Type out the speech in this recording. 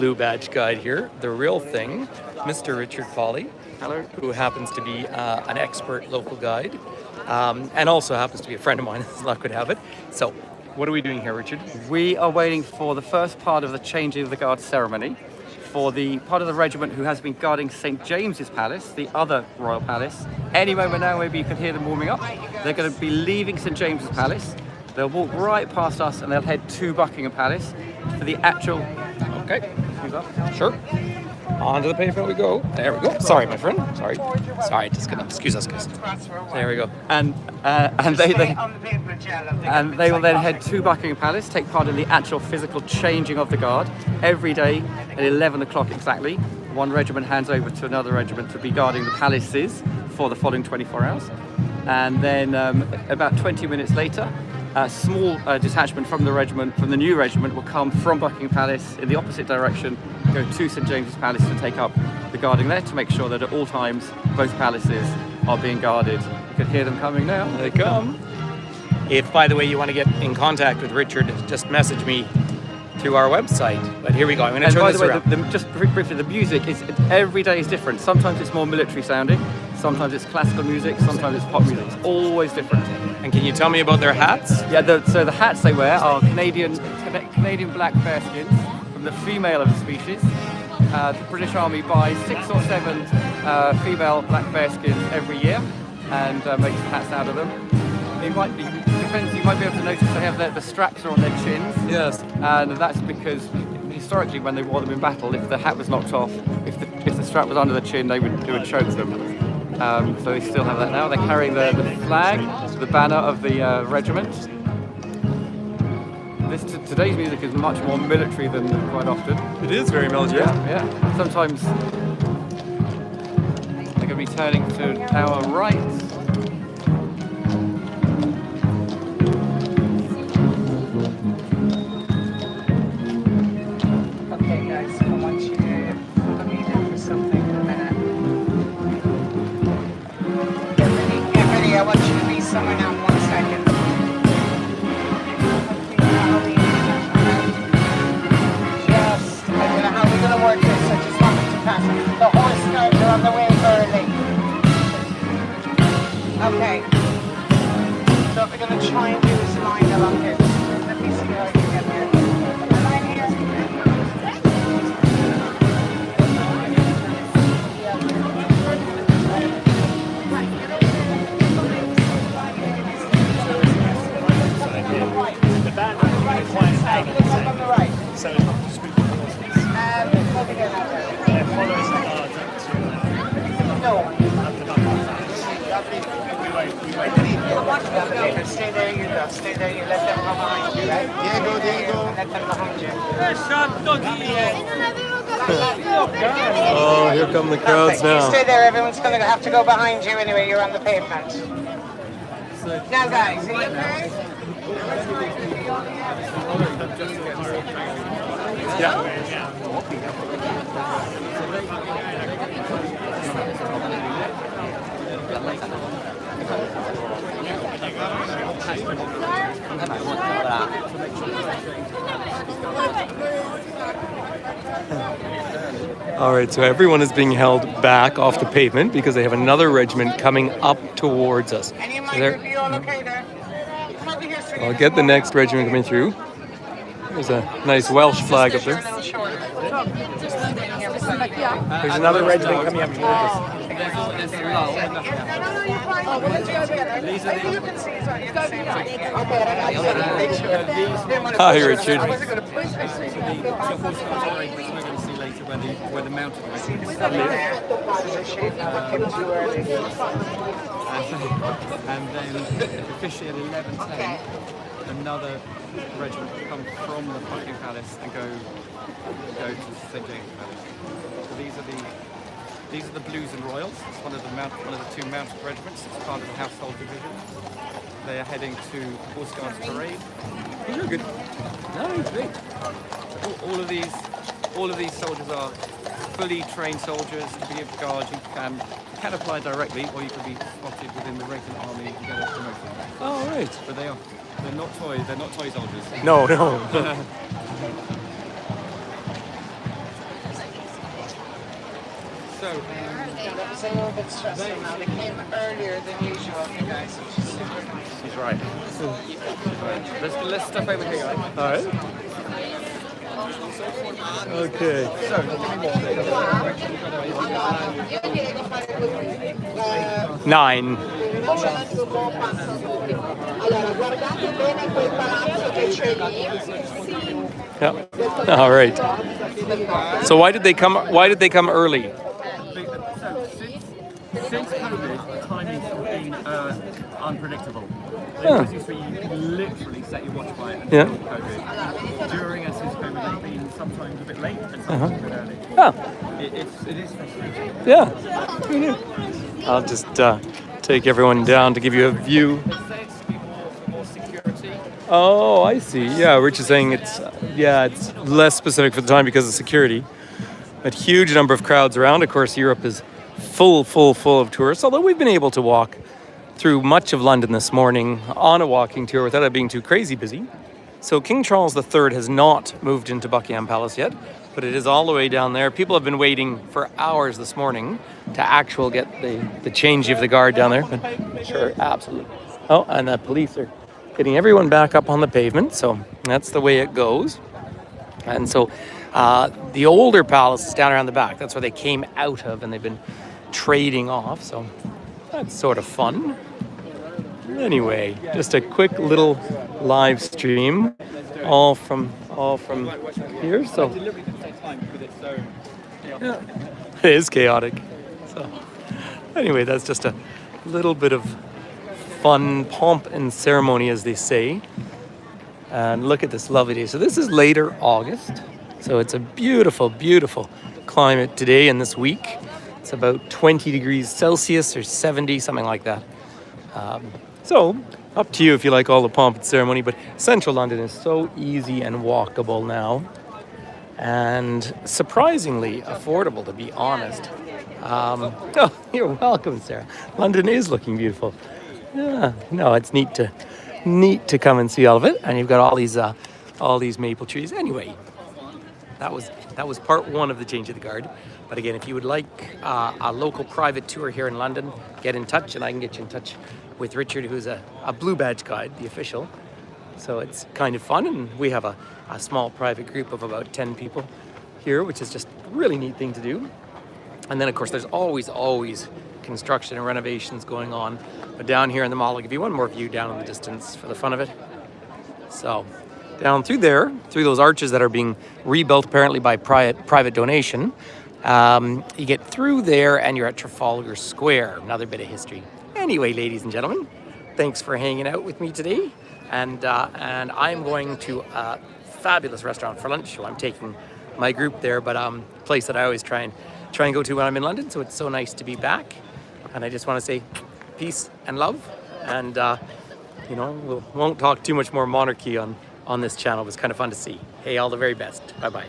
Blue Badge guide here, the real thing, Mr. Richard Foley. Hello. Who happens to be an expert local guide, and also happens to be a friend of mine, as luck would have it. So, what are we doing here, Richard? We are waiting for the first part of the changing of the guard ceremony for the part of the regiment who has been guarding St. James's Palace, the other royal palace. Any moment now, maybe you can hear them warming up. They're going to be leaving St. James's Palace. They'll walk right past us and they'll head to Buckingham Palace for the actual... Okay, sure. On to the pavement we go. There we go. Sorry, my friend. Sorry, just gonna excuse us, guys. There we go. And they will then head to Buckingham Palace, take part in the actual physical changing of the guard every day at 11 o'clock exactly. One regiment hands over to another regiment to be guarding the palaces for the following 24 hours. And then about 20 minutes later, a small detachment from the new regiment will come from Buckingham Palace in the opposite direction, go to St. James's Palace to take up the guarding there to make sure that at all times both palaces are being guarded. You can hear them coming now. They come. If, by the way, you want to get in contact with Richard, just message me through our website. But here we go. I'm going to turn this around. Just briefly, the music is every day is different. Sometimes it's more military sounding, sometimes it's classical music, sometimes it's pop music. It's always different. And can you tell me about their hats? Yeah, so the hats they wear are Canadian black bearskins from the female of the species. The British Army buys 6 or 7 female black bearskins every year and makes hats out of them. You might be able to notice they have the straps are on their chins. Yes. And that's because historically, when they wore them in battle, if the hat was knocked off, if the strap was under the chin, it would choke them. So they still have that now. They're carrying the flag, the banner of the regiment. Today's music is much more military than quite often. It is very military. Yeah. Sometimes they're going to be turning to our right. Okay, guys, I want you to put me down for something in a minute. Get ready. I want you to be somewhere now in 1 second. I don't know how we're going to work this, so just want me to pass. The horse guards are on the way early. Okay. So if we're going to try and do this line along here, let me see how I can get here. The line here. The band is quite Look on the right. so it's not to spook the horses. Over here now. It follows the guards up to No. up the we wait. Okay, stay there, you go. Stay there, you let them come behind you, right? Diego. Let them behind you. Oh, here come the crowds Perfect. You now. stay there, everyone's going to have to go behind you anyway, you're on the pavement. Now guys, are you okay? All right, so everyone is being held back off the pavement because they have another regiment coming up towards us. Any of So my there- group, you all okay there? Come over here, sweetie. I'll get the next regiment coming through. There's a nice Welsh flag up there. There's another regiment coming up towards us. Hi, Richard. Where the mounted regiment and then officially at 11:10, another regiment will come from the Buckingham Palace and go to St. James's Palace. So these are the Blues and Royals. It's one of the 2 mounted regiments. It's part of the Household Division. They are heading to Horse Guards Parade. You're good. No, great. All of these soldiers are fully trained soldiers to be of guard. You can apply directly, or you can be spotted within the regular army and get a promotion. All right. But they're not toy soldiers. No. It's a little bit stressful now. They came earlier than usual, you guys, which is super nice. He's right. Let's step over here, guys. All right. Okay. Nine. Allora, guardate bene quel palazzo che c'è lì. Yeah. All right. So why did they come? Why did they come early? Since COVID, timing's been unpredictable. Huh. This is where you literally set your watch by it Yeah. until COVID. During and since COVID, they've been sometimes a bit late and sometimes a bit early. Oh, It is frustrating. yeah. I'll just take everyone down to give you a view. More security. Oh, I see. Yeah, Rich is saying it's less specific for the time because of security. A huge number of crowds around. Of course, Europe is full of tourists. Although we've been able to walk through much of London this morning on a walking tour without it being too crazy busy. So King Charles III has not moved into Buckingham Palace yet, but it is all the way down there. People have been waiting for hours this morning to get the change of the guard down there. But sure, absolutely. Oh, and the police are getting everyone back up on the pavement, so that's the way it goes. And so the older palace is down around the back. That's where they came out of, and they've been trading off, so that's sort of fun. Anyway, just a quick little live stream, all from here. So yeah, it is chaotic. So anyway, that's just a little bit of fun pomp and ceremony, as they say. And look at this lovely day. So this is later August. So it's a beautiful climate today and this week. It's about 20 degrees Celsius or 70, something like that. So up to you if you like all the pomp and ceremony, but central London is so easy and walkable now. And surprisingly affordable, to be honest. Oh, you're welcome, Sarah. London is looking beautiful. Yeah, no, it's neat to come and see all of it. And you've got all these maple trees. Anyway, that was part one of the change of the guard. But again, if you would like a local private tour here in London, get in touch, and I can get you in touch with Richard, who's a Blue Badge guide, the official. So it's kind of fun, and we have a small private group of about 10 people here, which is just a really neat thing to do. And then, of course, there's always construction and renovations going on. But down here in the mall, I'll give you one more view down in the distance for the fun of it. So down through there, through those arches that are being rebuilt apparently by private donation, you get through there and you're at Trafalgar Square. Another bit of history. Anyway, ladies and gentlemen, thanks for hanging out with me today. And I'm going to a fabulous restaurant for lunch. So I'm taking my group there, but a place that I always try and go to when I'm in London. So it's so nice to be back. And I just want to say peace and love. And we won't talk too much more monarchy on this channel. It was kind of fun to see. Hey, all the very best. Bye-bye.